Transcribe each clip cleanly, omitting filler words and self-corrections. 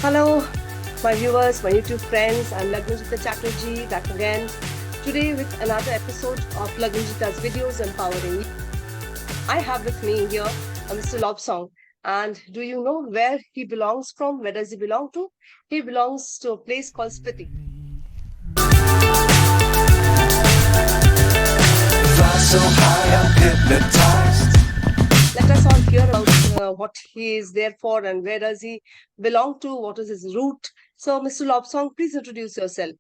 Hello, my viewers, my YouTube friends. I'm Lagranjita Chatterjee back again today with another episode of Lagranjita's videos empowering you. I have with me here Mr. Lobsong. And do you know where he belongs from? Where does he belong to? He belongs to a place called Spiti. Fly so high, I'm hypnotized. Let us all hear about what he is there for and where does he belong to, what is his route. So, Mr. Lobsong, please introduce yourself.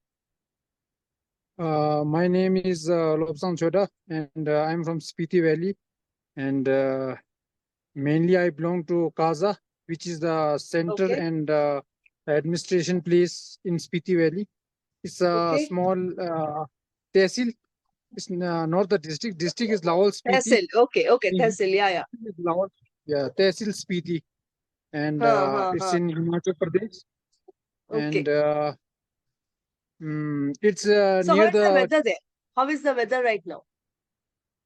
My name is Lobsang Choda, and I'm from Spiti Valley. And mainly I belong to Kaza, which is the center Okay. and administration place in Spiti Valley. It's a Okay. small tehsil. It's not the district. District is Laol Spiti. Tehsil. Okay. Tehsil. Yeah. Laol, yeah, Tehsil Spiti, and it's in Himachal Pradesh. Okay. And it's So how near is the weather there? How is the weather right now?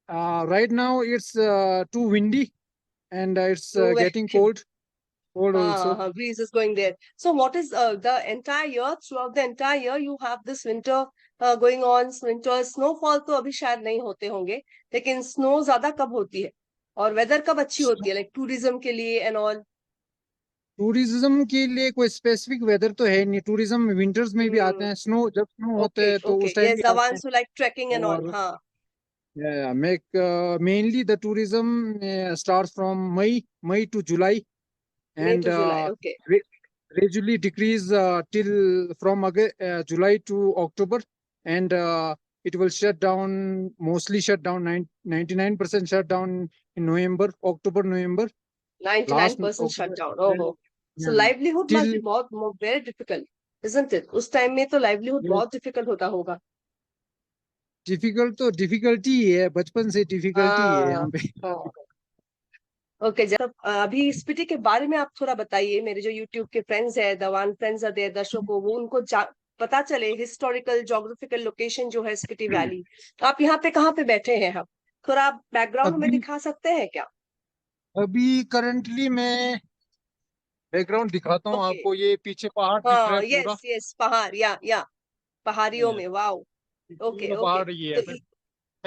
right now it's too windy, and it's Too getting wet. cold also. Breeze is going there. So what is the entire year? Throughout the entire year, you have this winter going on. Winter snowfall तो अभी शायद नहीं होते होंगे, लेकिन snow ज़्यादा कब होती है? और weather कब अच्छी होती है? Like tourism के लिए and all. टूरिज्म के लिए कोई स्पेसिफिक वेदर तो है नहीं. टूरिज्म विंटर्स में भी आते हैं. स्नो जब स्नो होते Okay. हैं तो उस टाइम Yes, भी the आते हैं. ones who like trekking and all. और हाँ. mainly the tourism starts from May to July, May and to July. Okay. gradually decrease till from July to October, and it will shut down, mostly shut down, 99% shut down in November, October, November. 99% October, shutdown. Oh. So yeah, livelihood must be till very difficult, isn't it? उस time में तो livelihood yes, बहुत difficult होता होगा. Difficult तो difficulty ही है, बचपन से डिफिकल्टी ही है हाँ. यहाँ पे. हाँ. ओके, जब अभी स्पीति के बारे में आप थोड़ा बताइए. मेरे जो यूट्यूब के फ्रेंड्स है, दवान फ्रेंड्स है, देयर दर्शकों को वो उनको पता चले हिस्टोरिकल जोग्राफिकल लोकेशन जो है स्पीति वैली. तो आप यहाँ पे कहाँ पे बैठे हैं? हम थोड़ा बैकग्राउंड हमें अभी दिखा सकते हैं क्या? अभी करंटली मैं बैकग्राउंड दिखाता हूँ ओके. आपको. ये पीछे पहाड़ दिख रहा हाँ. है पूरा. यस पहाड़. या पहाड़ियों में. वाओ. ओके. पूरा पहाड़ ये है. तो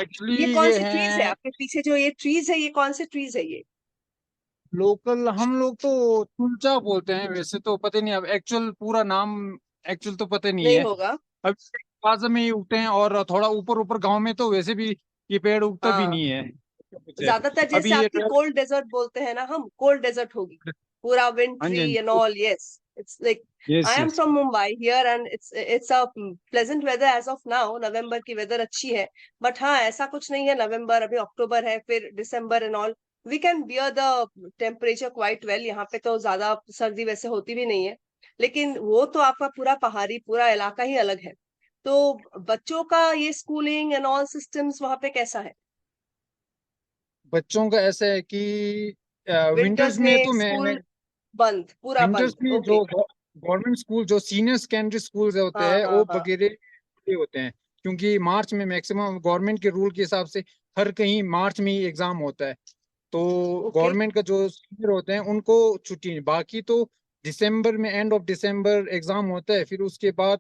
एक्चुअली ये कौन ये सी ट्रीज है है आपके पीछे? जो ये ट्रीज है, ये कौन से ट्रीज है ये? लोकल. हम लोग तो तुलचा बोलते हैं वैसे तो. पता नहीं अब एक्चुअल पूरा नाम एक्चुअल तो पता नहीं नहीं है. होगा. अब पास में ही उगते हैं, और थोड़ा ऊपर ऊपर गांव में तो वैसे भी ये पेड़ उगता भी हाँ. नहीं है. ज्यादातर जैसे अभी ये आपकी कोल्ड डेजर्ट बोलते हैं ना, हम कोल्ड डेजर्ट होगी पूरा हाँ विंट्री जी, and all. Yes, it's like yes I am yes. From Mumbai here and it's a pleasant weather as of now. नवंबर की वेदर अच्छी है, बट हाँ ऐसा कुछ नहीं है. नवंबर, अभी अक्टूबर है, फिर दिसंबर and all. We can bear the temperature quite well. यहाँ पे तो ज्यादा सर्दी वैसे होती भी नहीं है, लेकिन वो तो आपका पूरा पहाड़ी पूरा इलाका ही अलग है. तो बच्चों का ये स्कूलिंग एंड ऑल सिस्टम्स वहाँ पे कैसा है? बच्चों का ऐसा है कि विंटर्स विंटर्स में में तो मैं स्कूल बंद, पूरा विंटर्स बंद. में ओके. जो गवर्नमेंट स्कूल, जो सीनियर सेकेंडरी स्कूल होते हैं वो हाँ. वगैरह ये होते हैं. क्योंकि मार्च में मैक्सिमम गवर्नमेंट के रूल के हिसाब से हर कहीं मार्च में ही एग्जाम होता है. तो ओके. गवर्नमेंट का जो सीनियर होते हैं उनको छुट्टी नहीं. बाकी तो दिसंबर में, एंड ऑफ दिसंबर एग्जाम होता है. फिर उसके बाद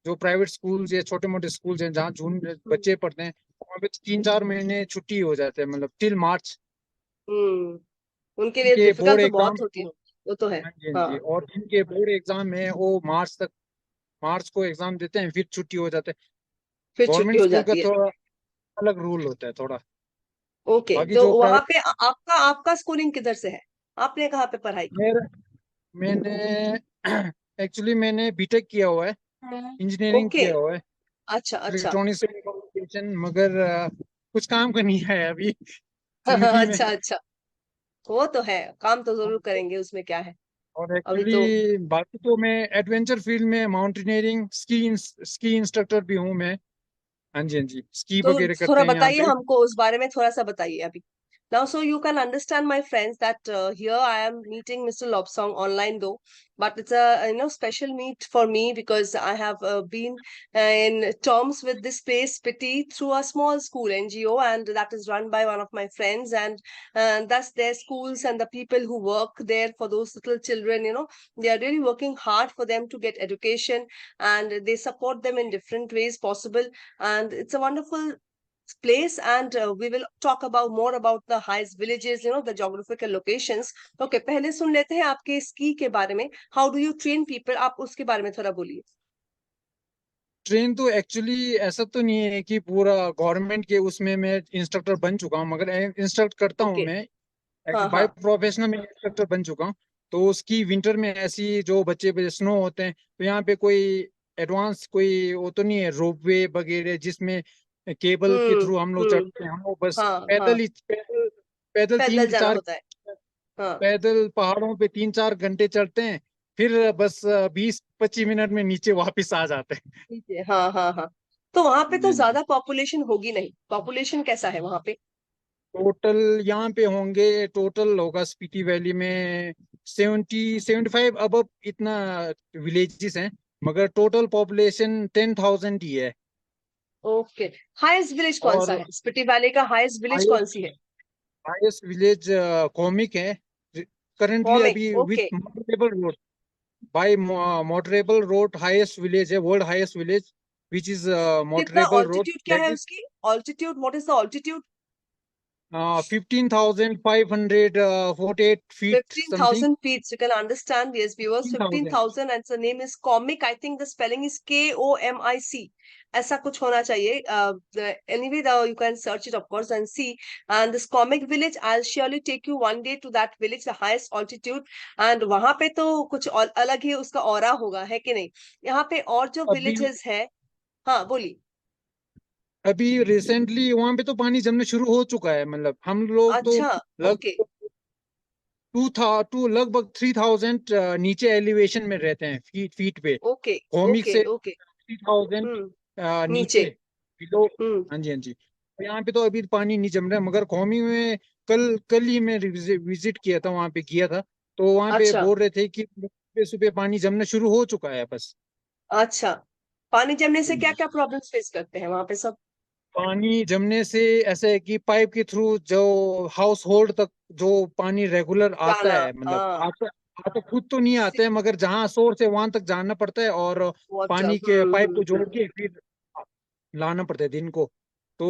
जो प्राइवेट स्कूल या छोटे मोटे स्कूल हैं जहाँ जून बच्चे पढ़ते हैं, वहाँ पे 3-4 महीने छुट्टी हो जाते हैं, मतलब टिल मार्च. उनके लिए के डिफिकल्ट बोर्ड तो एग्जाम. बहुत होती है, वो तो है. हाँ जी, हाँ जी. हाँ. और जिनके बोर्ड एग्जाम है वो मार्च को एग्जाम देते हैं, फिर छुट्टी हो जाता है. फिर छुट्टी गवर्नमेंट हो स्कूल का जाती है. थोड़ा अलग रूल होता है थोड़ा. ओके. बाकी तो जो वहां प्राइवेट पे आपका आपका स्कूलिंग किधर से है? आपने कहाँ पे पढ़ाई की? मैंने एक्चुअली मैंने बीटेक किया हुआ है, इंजीनियरिंग ओके. किया हुआ है, अच्छा. Electronics and communication. मगर कुछ काम का नहीं है अभी जिंदगी में. अच्छा. वो तो है, काम तो जरूर करेंगे, उसमें क्या है. और अभी तो एक्चुअली बाकी तो मैं एडवेंचर फील्ड में माउंटेनियरिंग स्की इंस्ट्रक्टर भी हूँ मैं. हाँ जी, हाँ जी. स्की तो वगैरह थोड़ा करते हैं यहाँ बताइए पे. हमको उस बारे में, थोड़ा सा बताइए अभी. Now, so you can understand, my friends, that here I am meeting Mr. Lobsong online though, but it's a special meet for me because I have been in terms with this place Pity through a small school NGO, and that is run by one of my friends, and thus their schools and the people who work there for those little children, they are really working hard for them to get education, and they support them in different ways possible, and it's a wonderful place. And we will talk about more about the highest villages, the geographical locations. Okay, पहले सुन लेते हैं आपके ski के बारे में. How do you train people? आप उसके बारे में थोड़ा बोलिए. ट्रेन तो एक्चुअली ऐसा तो नहीं है कि पूरा गवर्नमेंट के उसमें मैं इंस्ट्रक्टर बन चुका हूँ, मगर इंस्ट्रक्ट करता हूँ ओके. मैं. हाँ बाय हाँ. प्रोफेशनल मैं इंस्ट्रक्टर बन चुका हूँ. तो उसकी विंटर में ऐसी जो बच्चे पे स्नो होते हैं, तो यहाँ पे कोई एडवांस कोई वो तो नहीं है रोपवे वगैरह जिसमें केबल के थ्रू हम लोग हम्म. चढ़ते हैं. हम लोग बस हाँ हाँ. पैदल ही पैदल पैदल पैदल तीन जाना चार होता है. हाँ. पैदल पहाड़ों पे 3-4 घंटे चढ़ते हैं. फिर बस 20-25 मिनट में नीचे वापस आ जाते हैं. ठीक है. हाँ हाँ हाँ. तो वहां पे तो हाँ जी. ज्यादा पॉपुलेशन होगी नहीं. पॉपुलेशन कैसा है वहां पे? टोटल यहाँ पे होंगे, टोटल होगा स्पीति वैली में 70-75 अब इतना विलेजेस हैं, मगर टोटल पॉपुलेशन 10,000 ही है. ओके. हाईएस्ट विलेज कौन सा और है? स्पीति वैली का हाईएस्ट विलेज कौन सी है? हाईएस्ट विलेज कॉमिक है करंटली कॉमिक. अभी okay. With motorable road. By motorable road highest village है, world highest village which is कितना मोटरेबल रोड. ऑल्टीट्यूड क्या है उसकी? Altitude, what is the altitude? 15,548 feet something. 15,000 feet. You can understand, yes, viewers. 15,000. 15,000, and the name is Comic. I think the spelling is Komic. ऐसा कुछ होना चाहिए. Anyway, you can search it, of course, and see. And this Comic village, I'll surely take you one day to that village, the highest altitude. And वहां पे तो कुछ अलग ही उसका ऑरा होगा, है कि नहीं? यहाँ पे और जो अभी villages है. हाँ, बोलिए. अभी रिसेंटली वहां पे तो पानी जमने शुरू हो चुका है. मतलब हम लोग तो अच्छा. ओके. लगभग 3,000 नीचे एलिवेशन में रहते हैं, फीट पे. ओके. भौमिक ओके. से ओके. 3,000 नीचे. नीचे बिलो. हम्म. हाँ जी, हाँ जी. तो यहाँ पे तो अभी पानी नहीं जम रहा है, मगर कौमी में कल कल ही मैं विजिट किया था, वहां पे किया था. तो वहां पे अच्छा. बोल रहे थे कि सुबह सुबह पानी जमना शुरू हो चुका है बस. अच्छा. पानी जमने से हाँ क्या जी. क्या प्रॉब्लम्स फेस करते हैं वहां पे सब? पानी जमने से ऐसा है कि पाइप के थ्रू जो हाउस होल्ड तक जो पानी रेगुलर आता जाना. है, मतलब हाँ. आता आता खुद तो नहीं आता है, मगर जहाँ सोर्स है वहां तक जाना पड़ता है, और वाटर. पानी के पाइप को जोड़ के फिर लाना पड़ता है दिन को. तो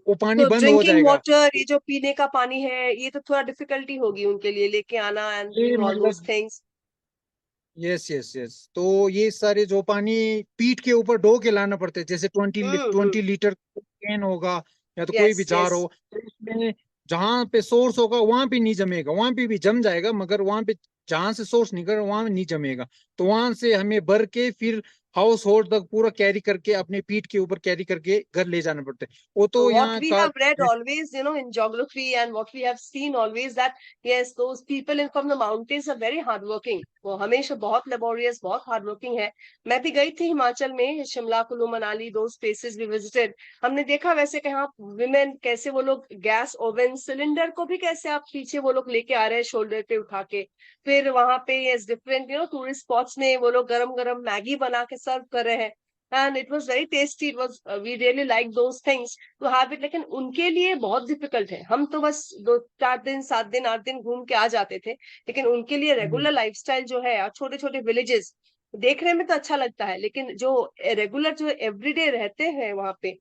वो पानी तो बंद हो ड्रिंकिंग जाएगा. वाटर, ये जो पीने का पानी है, ये तो थोड़ा डिफिकल्टी होगी उनके लिए लेके आना एंड ये डूइंग ऑल दोस मतलब थिंग्स. Yes yes yes. तो ये सारे जो पानी पीठ के ऊपर ढो के लाना पड़ता है, जैसे 20 लीटर कैन होगा या तो कोई यस भी जार यस. हो, तो उसमें जहां पे सोर्स होगा वहां पे नहीं जमेगा. वहां पे भी जम जाएगा, मगर वहां पे जहां से सोर्स निकल रहा है वहां नहीं जमेगा. तो वहां से हमें भर के फिर हाउस होल्ड तक पूरा कैरी करके अपने पीठ के ऊपर कैरी करके घर ले जाना पड़ता है. वो तो What यहाँ we का. have read always, in geography, and what we have seen always, that yes, those people in from the mountains are very hardworking. वो हमेशा बहुत लेबोरियस, बहुत हार्डवर्किंग है. मैं भी गई थी हिमाचल में, Shimla, Kullu Manali, those places we visited. हमने देखा वैसे कि हाँ, women कैसे वो लोग गैस ओवन सिलेंडर को भी कैसे आप पीछे वो लोग लेके आ रहे हैं शोल्डर पे उठा के. फिर वहां पे यस डिफरेंट टूरिस्ट स्पॉट्स में वो लोग गरम गरम मैगी बना के सर्व कर रहे हैं. And it was very tasty. It was, we really like those things to have it. लेकिन उनके लिए बहुत डिफिकल्ट है. हम तो बस 2-4 दिन 7 दिन 8 दिन घूम के आ जाते थे, लेकिन उनके लिए रेगुलर लाइफस्टाइल जो है, छोटे छोटे विलेजेस देखने में तो अच्छा लगता है, लेकिन जो रेगुलर जो एवरीडे रहते हैं वहां पे,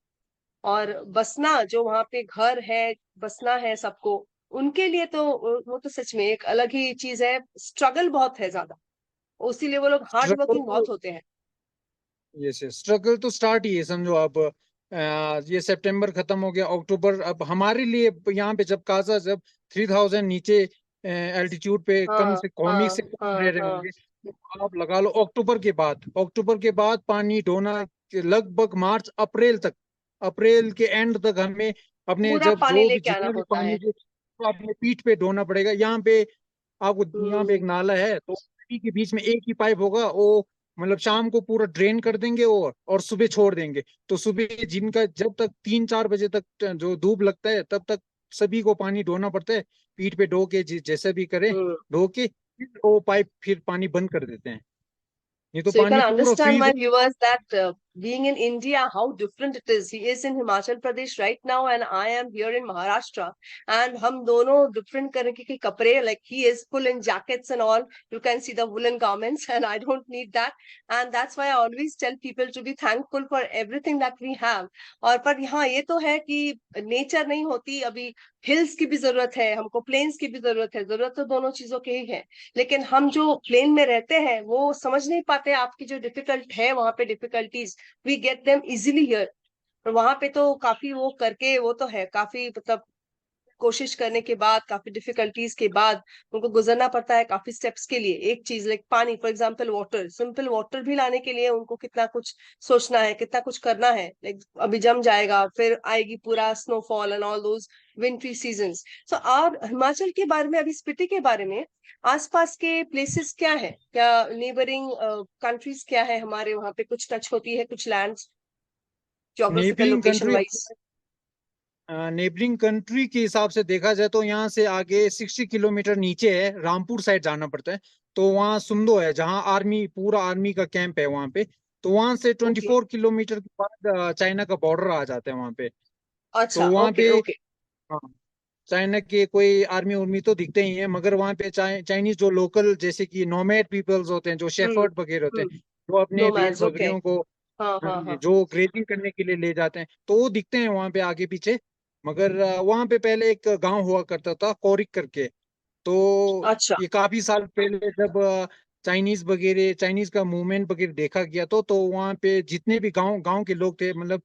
और बसना जो वहां पे घर है, बसना है सबको, उनके लिए तो वो तो सच में एक अलग ही चीज है. स्ट्रगल बहुत है ज्यादा, उसीलिए वो लोग हार्ड वर्किंग स्ट्रगल बहुत होते हैं. यस यस, स्ट्रगल तो स्टार्ट ही है समझो. अब ये सितंबर खत्म हो गया, अक्टूबर. अब हमारे लिए यहाँ पे जब काजा जब 3,000 नीचे एल्टीट्यूड पे कम हाँ से कॉमिक हाँ से कम रह हाँ रहे हाँ. होंगे, तो आप लगा लो अक्टूबर के बाद पानी ढोना लगभग मार्च अप्रैल के एंड तक हमें अपने पूरा जब पानी जो भी लेके आना जितना भी होता पानी है. जो तो अपने पीठ पे ढोना पड़ेगा. यहाँ पे आपको यहाँ पे एक हम्म. नाला है, तो उसी के बीच में एक ही पाइप होगा. वो मतलब शाम को पूरा ड्रेन कर देंगे और सुबह छोड़ देंगे. तो सुबह जिनका जब तक 3-4 बजे तक जो धूप लगता है तब तक सभी को पानी ढोना पड़ता है, पीठ पे ढो के जैसे भी करे, हम्म। ढो के फिर वो पाइप फिर पानी बंद कर देते हैं, नहीं तो So you can पानी पूरा understand, फ्रीज my हो। viewers, that being in India, how different it is. He is in Himachal Pradesh right now, and I am here in Maharashtra. And हम दोनों different तरीके के कपड़े, like he is full in jackets and all. You can see the woolen garments, and I don't need that. And that's why I always tell people to be thankful for everything that we have. और पर यहाँ ये तो है कि nature नहीं होती, अभी हिल्स की भी जरूरत है हमको, प्लेन्स की भी जरूरत तो दोनों चीजों की ही है। लेकिन हम जो प्लेन में रहते हैं वो समझ नहीं पाते आपकी जो डिफिकल्ट है वहां पे difficulties, we get them easily here. वहां पे तो काफी वो करके, वो तो है काफी, मतलब कोशिश करने के बाद, काफी डिफिकल्टीज के बाद उनको गुजरना पड़ता है काफी स्टेप्स के लिए। एक चीज लाइक पानी, for example water, simple water भी लाने के लिए उनको कितना कुछ सोचना है, कितना कुछ करना है। लाइक अभी जम जाएगा, फिर आएगी पूरा snowfall and all those wintry seasons. So और हिमाचल के बारे में, अभी स्पीति के बारे में, आसपास के प्लेसेस क्या है, क्या नेबरिंग कंट्रीज क्या है हमारे वहां पे, कुछ टच होती है कुछ lands geographical neighbouring location country, wise? Neighbouring country के हिसाब से देखा जाए तो यहाँ से आगे 60 किलोमीटर नीचे है, रामपुर साइड जाना पड़ता है। तो वहाँ सुमदो है, जहाँ आर्मी, पूरा आर्मी का कैंप है वहाँ पे। तो वहाँ से ओके, 24 किलोमीटर के बाद चाइना का बॉर्डर आ जाता है वहाँ पे। तो अच्छा, वहाँ ओके पे, ओके। हाँ, चाइना के कोई आर्मी उर्मी तो दिखते ही हैं, मगर वहाँ पे चाइनीज जो लोकल, जैसे कि नोमैड पीपल्स होते हैं, जो हम्म। शेफर्ड वगैरह होते हैं, हम्म। जो अपने भेड़ नोमैड्स, ओके। बकरियों को, हाँ हाँ हाँ जी, हाँ। जो ग्रेजिंग करने के लिए ले जाते हैं, तो वो दिखते हैं वहां पे आगे पीछे। मगर वहां पे पहले एक गांव हुआ करता था, कोरिक करके। तो अच्छा, ये काफी साल पहले जब चाइनीज वगैरह, चाइनीज का मूवमेंट वगैरह देखा गया, तो वहां पे जितने भी गांव गांव के लोग थे, मतलब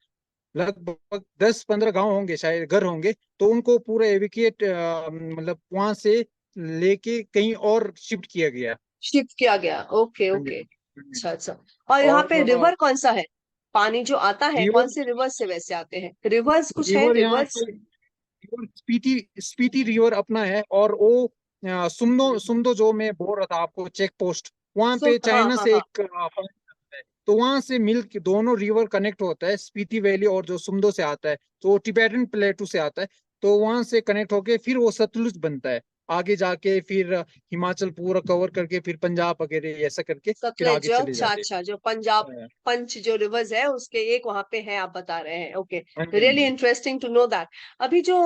लगभग 10-15 गांव होंगे, शायद घर होंगे, तो उनको पूरा एविकेट, मतलब वहां से लेके कहीं और शिफ्ट किया गया। शिफ्ट किया गया, ओके हाँ जी, ओके। हाँ जी। अच्छा अच्छा। और यहाँ और पे रिवर कौन सा है? पानी जो आता है कौन रिवर, से रिवर से वैसे आते हैं? रिवर्स कुछ है, रिवर यहाँ रिवर्स? पे रिवर स्पीति, स्पीति रिवर अपना है। और वो सुमदो, सुमदो जो मैं बोल रहा था आपको, चेक पोस्ट, वहां पे हाँ चाइना हाँ से हाँ। एक point आता है। तो वहां से मिल के दोनों रिवर कनेक्ट होता है, स्पीति वैली और जो सुमदो से आता है, तो टिबेटन प्लेटू से आता है। तो वहां से कनेक्ट होके फिर वो सतलुज बनता है, आगे जाके फिर हिमाचल पूरा कवर करके फिर पंजाब वगैरह ऐसा करके फिर आगे सतलज, चले अच्छा जाते अच्छा, जो पंजाब हैं। पंच जो रिवर्स है उसके एक वहां पे है, आप बता रहे हैं, ओके। हाँ जी, हाँ रियली जी। Interesting to know that. अभी जो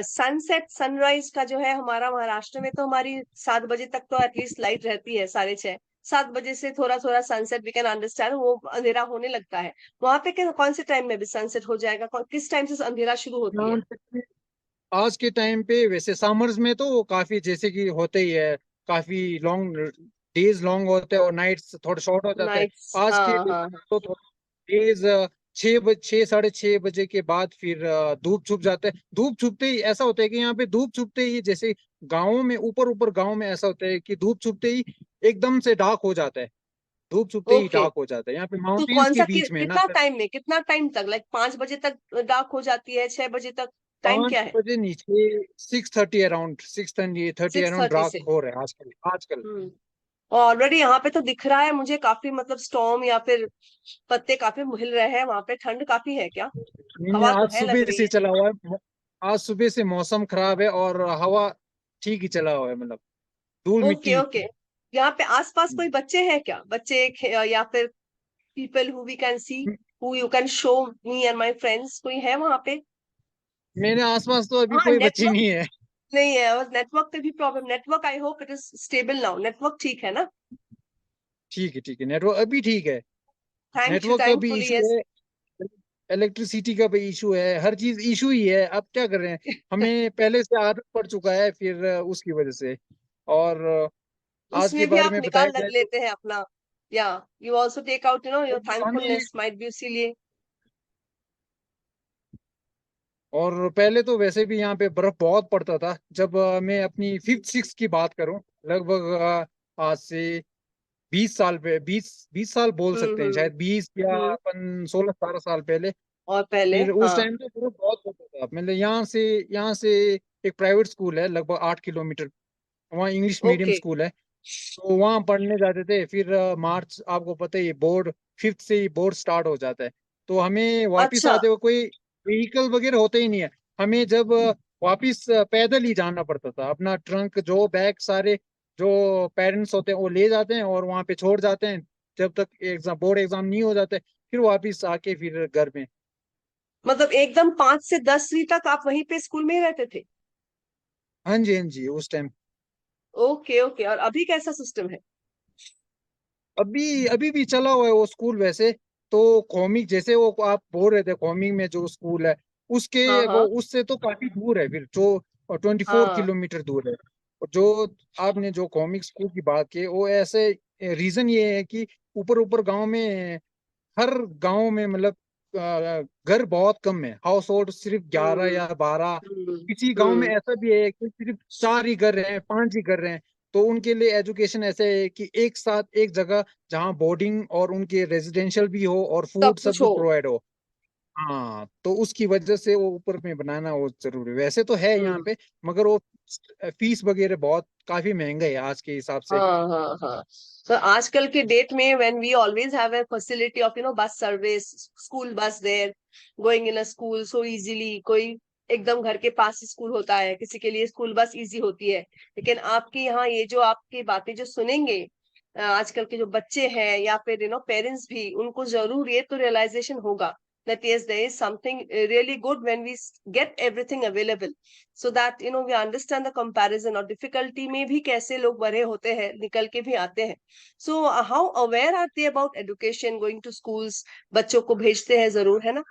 सनसेट सनराइज का जो है हमारा महाराष्ट्र में, तो हमारी 7 बजे तक तो एटलीस्ट लाइट रहती है, 6:30 7 बजे से थोड़ा थोड़ा सनसेट वी कैन अंडरस्टैंड, वो अंधेरा होने लगता है। वहां पे कौन से टाइम में भी सनसेट हो जाएगा, किस टाइम से अंधेरा शुरू होती है? यहाँ तक आज के टाइम पे वैसे समर्स में तो काफी जैसे कि होते ही है, काफी लॉन्ग डेज लॉन्ग होते हैं और नाइट्स थोड़ा शॉर्ट हो जाता है। नाइट्स, आज के हाँ डेज हाँ हाँ। तो डेज 6-6, 6:30 बजे के बाद फिर धूप छुप जाता है। धूप छुपते ही ऐसा होता है कि यहाँ पे धूप छुपते ही, जैसे गाँवों में, ऊपर ऊपर गाँव में ऐसा होता है कि धूप छुपते ही एकदम से डार्क हो जाता है। धूप छुपते ही ओके। डार्क हो जाता है, यहाँ पे तो माउंटेन्स कौन के सा बीच में है ना। कितना टाइम में, कितना टाइम तक, लाइक 5 बजे तक डार्क हो जाती है, 6 बजे तक? टाइम पाँच क्या है? बजे नीचे 6:30 around, 6:30 six around thirty dark से? हो रहा है आजकल आजकल। हम्म। ऑलरेडी यहाँ पे तो दिख रहा है मुझे काफी, मतलब स्टॉर्म या फिर पत्ते काफी हिल रहे हैं वहां पे, ठंड काफी है क्या? नहीं, हवा तो आज है लग सुबह रही से है। चला हुआ है। आज सुबह से मौसम खराब है और हवा ठीक ही चला हुआ है, मतलब धूल ओके मिट्टी। ओके। यहाँ पे आसपास कोई बच्चे हैं क्या, बच्चे या फिर people who we can see, who you can show me and my friends, कोई है वहां पे? मेरे आसपास तो अभी हाँ, कोई बच्ची नेटवर्क नहीं है। नहीं है, और नेटवर्क पे भी problem, network I hope it is stable now, network ठीक है ना? ठीक है, ठीक है, नेटवर्क अभी ठीक है। थैंक यू, नेटवर्क का भी थैंकफुली, इशू यस। है, इलेक्ट्रिसिटी का भी इशू है, हर चीज इशू ही है। अब क्या कर रहे हैं, हमें पहले से आदत पड़ चुका है फिर उसकी वजह से। और आज के उसमें भी बारे आप में बताया निकाल जाए तो लेते हैं अपना, या you also take out your हमें, थैंकफुलनेस माइट बी, इसीलिए। और पहले तो वैसे भी यहाँ पे बर्फ बहुत पड़ता था, जब मैं अपनी 5th 6th की बात करूं, लगभग आज से 20 साल पे, 20 20 साल बोल सकते हैं, हम्म। शायद 20 या हम्म। अपन 16-17 साल पहले। और पहले, फिर उस हाँ। टाइम पे बर्फ बहुत पड़ता था। मतलब यहाँ से एक प्राइवेट स्कूल है लगभग 8 किलोमीटर, वहाँ इंग्लिश मीडियम ओके। स्कूल है। तो वहाँ पढ़ने जाते थे। फिर मार्च, आपको पता ही है, बोर्ड 5th से ही बोर्ड स्टार्ट हो जाता है। तो हमें वापस अच्छा। आते हुए कोई व्हीकल वगैरह होते ही नहीं है। हमें जब वापिस पैदल ही जाना पड़ता था। अपना ट्रंक जो बैग सारे जो पेरेंट्स होते हैं वो ले जाते हैं और वहां पे छोड़ जाते हैं जब तक एग्जाम बोर्ड एग्जाम नहीं हो जाते, फिर वापिस आके फिर घर में। मतलब एकदम 5 से 10वीं तक आप वहीं पे स्कूल में ही रहते थे? हाँ जी, हाँ जी, उस टाइम। Okay okay. और अभी कैसा सिस्टम है? अभी अभी भी चला हुआ है वो स्कूल वैसे। तो कौमी जैसे वो आप बोल रहे थे, कौमी में जो स्कूल है उसके हाँ वो हाँ उससे तो काफी दूर है फिर, जो 24 हाँ। किलोमीटर दूर है। और जो आपने जो कॉमिक स्कूल की बात की वो ऐसे रीजन ये है कि ऊपर ऊपर गांव में, हर गांव में मतलब घर बहुत कम है, हाउस होल्ड सिर्फ 11 हम्म या 12। हम्म किसी गांव में हम्म। ऐसा भी है कि सिर्फ 4 ही घर हैं, 5 ही घर हैं। तो उनके लिए एजुकेशन ऐसे है कि एक साथ एक जगह जहाँ बोर्डिंग और उनके रेजिडेंशियल भी हो और सब फूड सब कुछ कुछ हो। प्रोवाइड हो। हाँ, तो उसकी वजह से वो ऊपर में बनाना वो जरूरी है। वैसे तो है यहाँ हम्म। पे, मगर वो फीस वगैरह बहुत काफी महंगा है आज के हिसाब से। हाँ हाँ हाँ। तो आजकल के डेट में when we always have a facility of bus service, school bus there, going in a school so easily, कोई एकदम घर के पास स्कूल होता है, किसी के लिए स्कूल बस इजी होती है। लेकिन आपके यहाँ ये जो आपकी बातें जो सुनेंगे आजकल के जो बच्चे हैं या फिर पेरेंट्स भी, उनको जरूर ये तो रियलाइजेशन होगा that yes, there is something really good when we get everything available, so that we understand the comparison और difficulty में भी कैसे लोग बड़े होते हैं, निकल के भी आते हैं। So how aware are they about education, going to schools? बच्चों को भेजते हैं जरूर, है ना?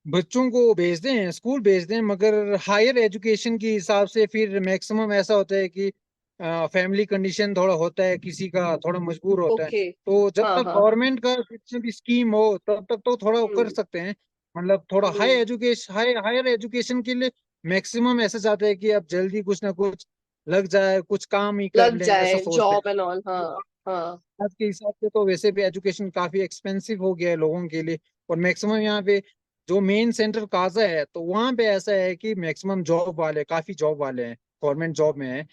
बच्चों को भेजते हैं, स्कूल भेजते हैं, मगर हायर एजुकेशन के हिसाब से फिर मैक्सिमम ऐसा होता है कि फैमिली कंडीशन थोड़ा होता है, किसी का थोड़ा मजबूर होता है। ओके। तो जब हाँ तक हाँ। गवर्नमेंट का जितनी भी स्कीम हो तब तक तो थोड़ा वो कर हम्म सकते हैं। मतलब थोड़ा हम्म। हायर एजुकेशन के लिए मैक्सिमम ऐसा चाहते हैं कि अब जल्दी कुछ ना कुछ लग जाए, कुछ काम ही कर लग लें, ऐसा जाए सोचते हैं। जॉब एंड ऑल, हाँ तो हाँ। आज के हिसाब से तो वैसे भी एजुकेशन काफी एक्सपेंसिव हो गया है लोगों के लिए। और मैक्सिमम यहाँ पे जो मेन सेंटर काजा है तो वहाँ पे ऐसा है कि मैक्सिमम जॉब वाले, काफी जॉब वाले हैं, गवर्नमेंट जॉब में है।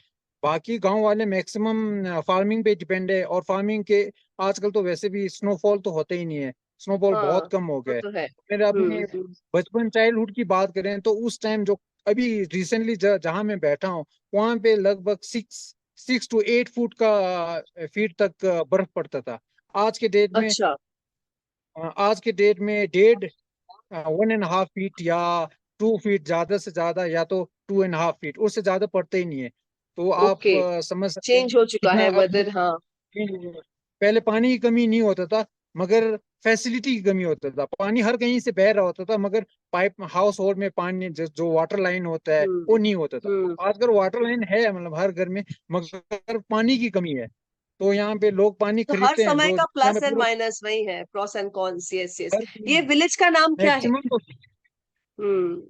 बाकी गांव वाले मैक्सिमम फार्मिंग पे डिपेंड है। और फार्मिंग के आजकल तो वैसे भी स्नोफॉल तो होते ही नहीं है, स्नोफॉल हाँ बहुत कम हो वो गया है। तो है। मेरे अपने हम्म। बचपन चाइल्डहुड की बात करें तो उस टाइम जो अभी रिसेंटली जहाँ मैं बैठा हूँ वहाँ पे लगभग 6 to 8 फुट का फीट तक बर्फ पड़ता था। आज के डेट में अच्छा। आज के डेट में डेढ़ 1.5 फीट या 2 फीट ज्यादा से ज्यादा, या तो 2.5 फीट, उससे ज्यादा पड़ते ही नहीं है। तो आप ओके। समझ सकते हैं चेंज हो चुका कितना है अब वेदर, हाँ। पहले पानी की कमी नहीं होता था, मगर फैसिलिटी की कमी होता था। पानी हर कहीं से बह रहा होता था, मगर पाइप हाउस होल्ड में पानी जो वाटर लाइन होता है वो हम्म नहीं होता था। हम्म। आजकल वाटर लाइन है मतलब हर घर में, मगर पानी की कमी है। तो यहाँ पे लोग पानी तो हर खरीदते हैं, समय जो का जितना प्लस एंड मतलब माइनस वही है, pros and cons, yes yes. हर ये विलेज का नाम क्या है? मैक्सिमम तो हम्म।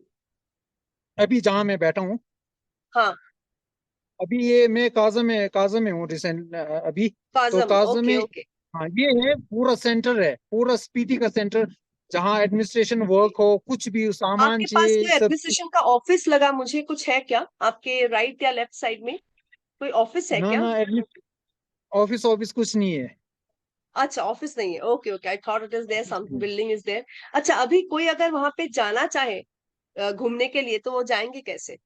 अभी जहाँ मैं बैठा हूँ, हाँ। अभी ये मैं काजा में हूँ रिसेंट अभी। तो काजम, काजा में, ओके ओके। हाँ ये है पूरा सेंटर है, पूरा स्पीति का सेंटर, जहाँ एडमिनिस्ट्रेशन वर्क हो, कुछ भी सामान आपके पास चाहिए कोई सब। एडमिनिस्ट्रेशन का ऑफिस लगा मुझे, कुछ है क्या आपके राइट या लेफ्ट साइड में? कोई ऑफिस है ना क्या? ना, एडमिट ऑफिस ऑफिस कुछ नहीं है। अच्छा, ऑफिस नहीं है, okay okay. I thought it is there, some building is there. अच्छा, अभी कोई अगर वहां पे जाना चाहे घूमने के लिए, तो वो जाएंगे कैसे?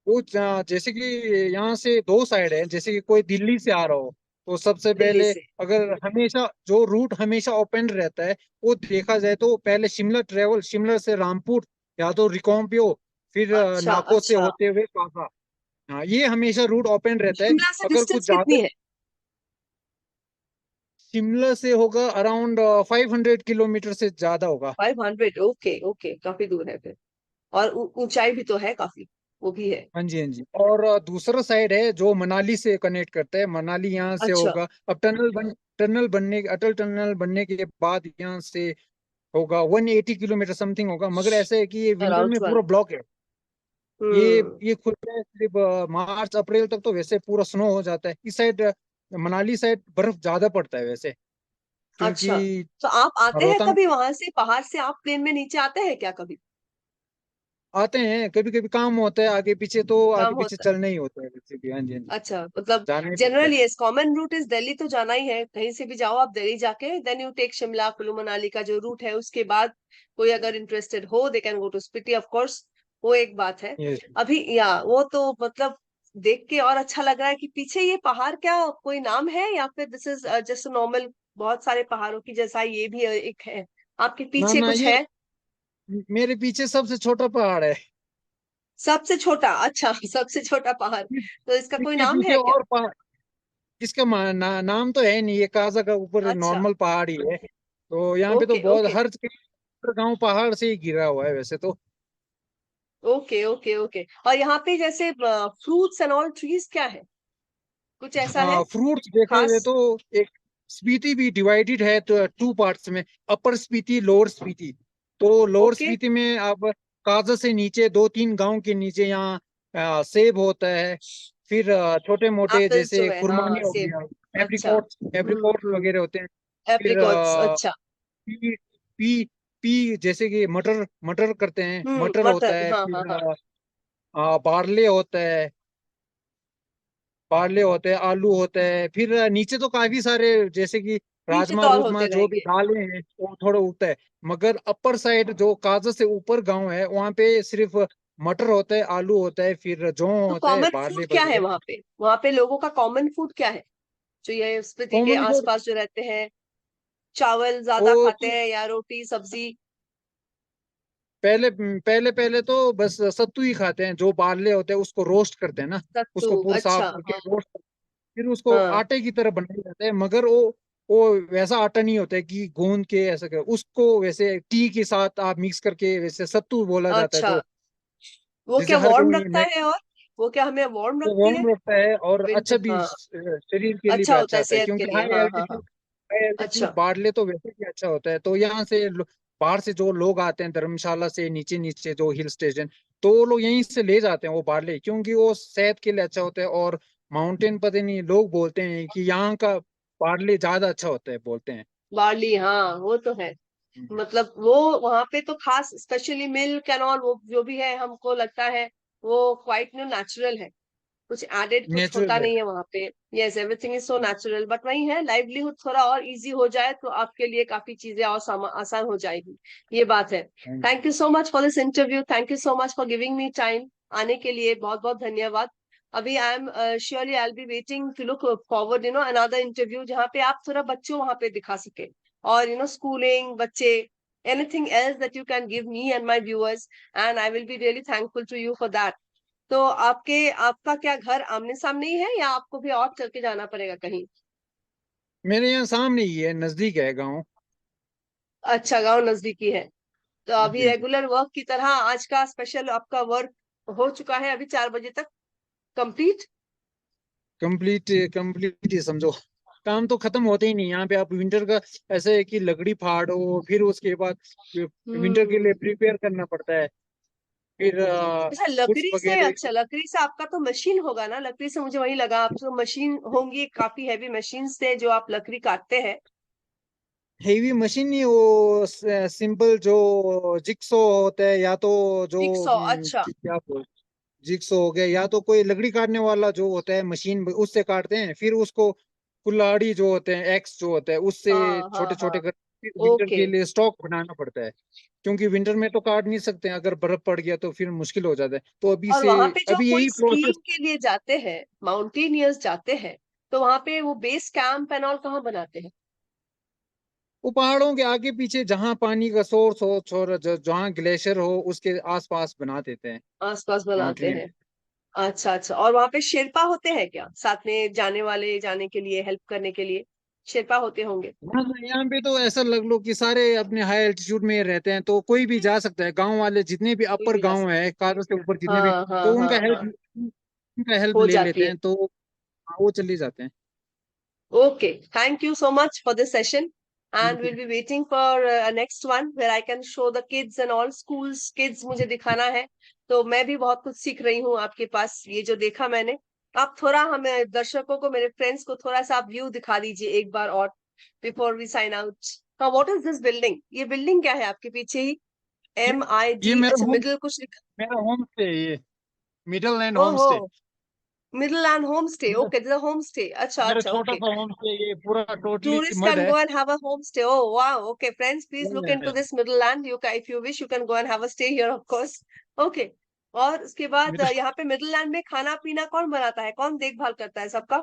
वो जैसे कि यहाँ से दो साइड है, जैसे कि कोई दिल्ली से आ रहा हो तो सबसे दिल्ली पहले, से? अगर हमेशा जो रूट हमेशा ओपन रहता है वो देखा जाए तो पहले शिमला ट्रेवल, शिमला से रामपुर या तो रिकॉम्पियो, फिर अच्छा नाको से अच्छा। होते हुए कासा। हाँ, ये हमेशा रूट ओपन रहता है। शिमला से अगर कुछ डिस्टेंस ज्यादा, कितनी है? शिमला से होगा अराउंड 500 किलोमीटर से ज्यादा होगा। 500? ओके ओके, काफी दूर है फिर। और ऊंचाई भी तो है काफी, वो भी है। हाँ जी, हाँ जी। और दूसरा साइड है जो मनाली से कनेक्ट करता है, मनाली यहाँ से अच्छा। होगा। अब टनल बनने, अटल टनल बनने के बाद यहाँ से होगा 180 किलोमीटर समथिंग होगा। मगर ऐसा है कि ये विंटर अराउंड में 12। पूरा ब्लॉक है। हम्म। ये खुलता है सिर्फ मार्च अप्रैल तक, तो वैसे पूरा स्नो हो जाता है इस साइड। मनाली साइड बर्फ ज्यादा पड़ता है वैसे, अच्छा, क्योंकि तो आप आते हैं रोहतांग कभी वहां से, पहाड़ से आप प्लेन में नीचे आते हैं क्या कभी? आते हैं कभी कभी, काम होता है आगे पीछे तो काम आगे पीछे होता है? चलना ही होता है वैसे भी। हाँ जी, हाँ जी, अच्छा, मतलब जाना ही पड़ता है। जनरली इस कॉमन रूट इज दिल्ली, तो जाना ही है, कहीं से भी जाओ आप दिल्ली जाके then you take Shimla Kullu Manali का जो रूट है, उसके बाद कोई अगर इंटरेस्टेड हो they can go to Spiti of course. वो एक बात है। ये अभी या वो तो मतलब देख के और अच्छा लग रहा है कि पीछे ये पहाड़ क्या कोई नाम है या फिर दिस इज जस्ट नॉर्मल बहुत सारे पहाड़ों की जैसा ये भी एक है आपके ना पीछे ना कुछ ये है? मेरे पीछे सबसे छोटा पहाड़ है। सबसे छोटा, अच्छा सबसे छोटा पहाड़, तो इसका कोई इसके नाम पीछे है क्या? और पहाड़, इसका नाम तो है नहीं, ये काजा का ऊपर अच्छा, नॉर्मल पहाड़ ही है। तो यहाँ पे तो ओके बहुत ओके हर गांव पहाड़ से ही घिरा हुआ है वैसे तो। Okay okay okay. और यहाँ पे जैसे फ्रूट्स एंड ऑल ट्रीज क्या है, कुछ ऐसा है हाँ, फ्रूट्स देखा खास? जाए तो एक स्पीति भी डिवाइडेड है तो टू पार्ट्स में, अपर स्पीति लोअर स्पीति। तो लोअर ओके, स्पीति में आप काजा से नीचे 2-3 गांव के नीचे यहाँ सेब होता है। फिर छोटे मोटे एप्पल्स जो जैसे है, हाँ खुरमानी हो सेब। गया, अच्छा, एप्रिकॉट्स वगैरह होते हैं। फिर एप्रिकॉट्स, अच्छा। पी पी पी जैसे कि मटर मटर करते हैं, मटर होता मटर, है। हाँ हाँ फिर हाँ। बार्ले होता है, पाले होते हैं, आलू होते हैं। फिर नीचे तो काफी सारे जैसे कि नीचे राजमा तो और रूजमा होते जो भी रहेंगे। दालें हैं वो थोड़ा उगता है। मगर अपर साइड जो काजा से ऊपर गांव है वहां पे सिर्फ मटर होता है, आलू होता है, फिर जौ तो होता है, कॉमन फूड बार्ले क्या है वगैरह। वहां पे? वहां पे लोगों का कॉमन फूड क्या है जो ये स्पीति के कॉमन फूड आसपास जो रहते हैं? चावल वो ज्यादा खाते तो हैं या रोटी सब्जी? पहले पहले पहले तो बस सत्तू ही खाते हैं, जो बार्ले होते हैं उसको रोस्ट करते हैं ना, सत्तू, उसको पूरा साफ अच्छा, करके हाँ रोस्ट, फिर उसको हाँ। आटे की तरह बनाया जाता है। मगर वो वैसा आटा नहीं होता है कि गूंद के ऐसा कर, उसको वैसे टी के साथ आप मिक्स करके वैसे सत्तू बोला जाता है। अच्छा, जो वो जिसे क्या हर वार्म कोई रखता है और वो क्या हमें वार्म वो रखती है? वार्म रखता है और अच्छा विंटर, भी हाँ। शरीर के लिए भी अच्छा होता अच्छा है होता है, सेहत के क्योंकि लिए, हाँ हाँ हाँ। हाई एल्टीट्यूड अच्छा, बाढ़ ले तो वैसे भी अच्छा होता है। तो यहाँ से बाहर से जो लोग आते हैं धर्मशाला से नीचे नीचे जो हिल स्टेशन, तो वो लोग यहीं से ले जाते हैं वो बार्ले, क्योंकि वो सेहत के लिए अच्छा होता है। और माउंटेन पता नहीं, लोग बोलते हैं कि यहाँ का बार्ले ज्यादा अच्छा होता है बोलते हैं। बार्ली, हाँ वो तो है। मतलब वो वहां पे तो खास स्पेशली मिल्क एंड ऑल वो जो भी है हमको लगता है वो क्वाइट नेचुरल है, कुछ एडेड कुछ होता नेचुरल है। नहीं है वहां पे। Yes, everything is so natural, but वही है लाइवलीहुड थोड़ा और इजी हो जाए तो आपके लिए काफी चीजें और आसान हो जाएगी, ये बात है। Thank you so much for this interview, thank you so much for giving me time, आने के लिए बहुत बहुत धन्यवाद। अभी I am surely I be waiting to look forward another interview जहाँ पे आप थोड़ा बच्चों वहां पे दिखा सके, और स्कूलिंग बच्चे, anything else that you can give me and my viewers, and I will be really thankful to you for that. तो आपका क्या घर आमने सामने ही है या आपको भी और चल के जाना पड़ेगा कहीं? मेरे यहाँ सामने ही है, नजदीक है गाँव। अच्छा, गांव नजदीकी है। तो हाँ अभी जी, हाँ जी। रेगुलर वर्क की तरह आज का स्पेशल आपका वर्क हो चुका है अभी 4 बजे तक कंप्लीट? कंप्लीट कंप्लीट ही समझो, काम तो खत्म होते ही नहीं यहाँ पे। आप विंटर का ऐसे है कि लकड़ी फाड़ो, फिर उसके बाद विंटर के हम्म। लिए प्रिपेयर करना पड़ता है। फिर अच्छा, फूड्स लकड़ी से, वगैरह। अच्छा लकड़ी से आपका तो मशीन होगा ना, लकड़ी से मुझे वही लगा आप तो मशीन होंगी, काफी हैवी मशीन से जो आप लकड़ी काटते हैं। हेवी मशीन नहीं, वो सिंपल जो जिक्सो होता है, या तो जो 100, अच्छा। क्या बोल, जिक्सो हो गया, या तो कोई लकड़ी काटने वाला जो होता है मशीन, उससे काटते हैं। फिर उसको कुल्हाड़ी जो होते हैं, एक्स जो होता है, उससे हाँ छोटे हाँ छोटे हाँ। कर फिर विंटर ओके। के लिए स्टॉक बनाना पड़ता है। क्योंकि विंटर में तो काट नहीं सकते हैं, अगर बर्फ पड़ गया तो फिर मुश्किल हो जाता है। तो और वहां पे जो अभी कोई यही प्रोसेस। स्कीइंग के लिए जाते हैं, माउंटेनियर्स जाते हैं, तो वहां पे वो बेस कैंप एंड ऑल कहाँ बनाते हैं? वो पहाड़ों के आगे पीछे जहाँ पानी का सोर्स हो, छोर जहाँ ग्लेशियर हो, उसके आसपास बना देते हैं आसपास बनाते माउंटेनियर। हैं। अच्छा अच्छा, और वहां पे शेरपा होते हैं क्या साथ में जाने वाले, जाने के लिए हेल्प करने के लिए शेरपा होते होंगे? यहाँ पे तो ऐसा लग लो कि सारे अपने हाई एल्टीट्यूड में रहते हैं, तो कोई भी जा सकता है। गांव वाले जितने भी कोई अपर भी जा गांव सकता है, कारों से ऊपर है, जितने भी, हाँ हाँ तो हाँ हाँ। उनका हेल्प हो ले जाती लेते है। हैं। तो हाँ, वो चले जाते हैं। Okay, thank you so much for this session. And ठीक we'll be waiting for a next one where I can show the kids and all schools kids मुझे दिखाना है। तो मैं भी बहुत कुछ सीख रही हूँ आपके पास, ये जो देखा मैंने। आप थोड़ा हमें दर्शकों को, मेरे फ्रेंड्स को थोड़ा सा आप व्यू दिखा दीजिए एक बार और बिफोर वी साइन आउट। हाँ, व्हाट इज दिस बिल्डिंग, ये बिल्डिंग क्या है आपके पीछे ही? ये ये MID, अच्छा मिडिल कुछ लिखा? मेरा होम स्टे, ये मिडल लैंड होम ओहो, stay. Middle and home stay, मेरा ओके, दिस होम स्टे, अच्छा मेरा अच्छा, छोटा ओके। सा होम स्टे, ये पूरा टोटली Tourists मड can है। go and have a homestay. Oh, wow. Okay, friends, please look into this middle land. If you wish, you can go and have a stay here, of course. Okay. और उसके बाद मेरा यहाँ पे Midland में खाना पीना कौन बनाता है, कौन देखभाल करता है सबका?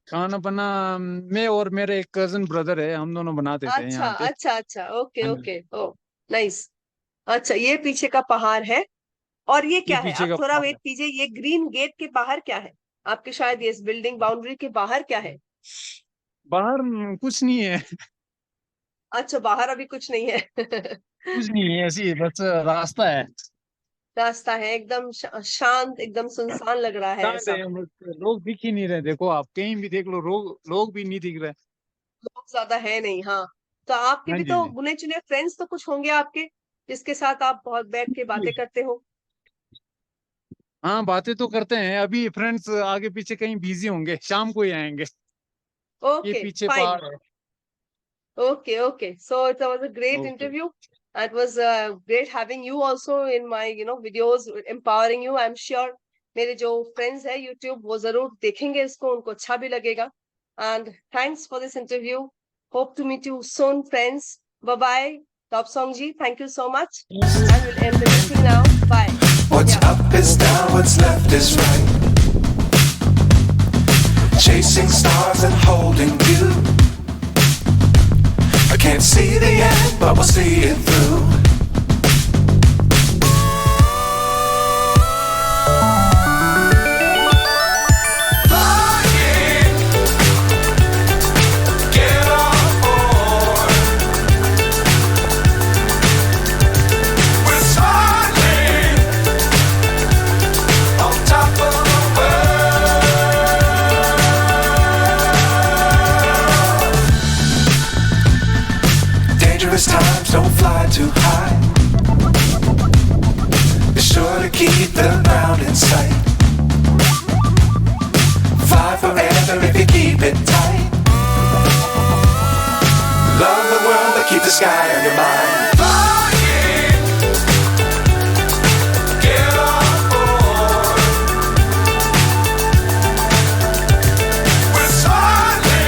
खाना बना मैं और मेरे एक कजन ब्रदर है, हम दोनों बना देते हैं अच्छा यहाँ पे। अच्छा अच्छा, ओके हाँ जी। ओके, ओ नाइस। अच्छा, ये पीछे का पहाड़ है। और ये ये क्या है, पीछे आप का थोड़ा पहाड़ वेट है। कीजिए, ये ग्रीन गेट के बाहर क्या है? आपके शायद ये इस बिल्डिंग बाउंड्री के बाहर क्या है? बाहर कुछ नहीं है। अच्छा, बाहर अभी कुछ नहीं है। कुछ नहीं है, ऐसी बस रास्ता है। रास्ता है, एकदम शांत, एकदम सुनसान लग रहा है शांत ऐसा। है, लोग दिख ही नहीं रहे, देखो आप कहीं भी देख लो, लोग भी नहीं दिख रहे। लोग ज्यादा है नहीं, हाँ। तो आपके हाँ भी जी तो जी। गुने चुने फ्रेंड्स तो कुछ होंगे आपके, जिसके साथ आप बहुत बैठ के बातें करते हो। हाँ बातें तो करते हैं, अभी फ्रेंड्स आगे पीछे कहीं बिजी होंगे, शाम को ही आएंगे। ये ओके पीछे फाइन, पहाड़ है। okay, okay. So it was a great okay. interview. It was great having you also in my, videos, empowering you. I'm sure मेरे जो friends है YouTube वो जरूर देखेंगे इसको, उनको अच्छा भी लगेगा. And thanks for this interview. Hope to meet you soon, friends. Bye bye. Top Song ji, thank you so much. And we'll end the meeting now. Bye. What's Yeah. up is down, what's left is right. Chasing stars and holding you. I can't see the end, but we'll see it through. Flying, get on board. We're smiling on top of the world. Dangerous times, don't fly too high. Be sure to keep the ground in sight. Fly forever if you keep it tight. Love the world, but keep the sky on your mind.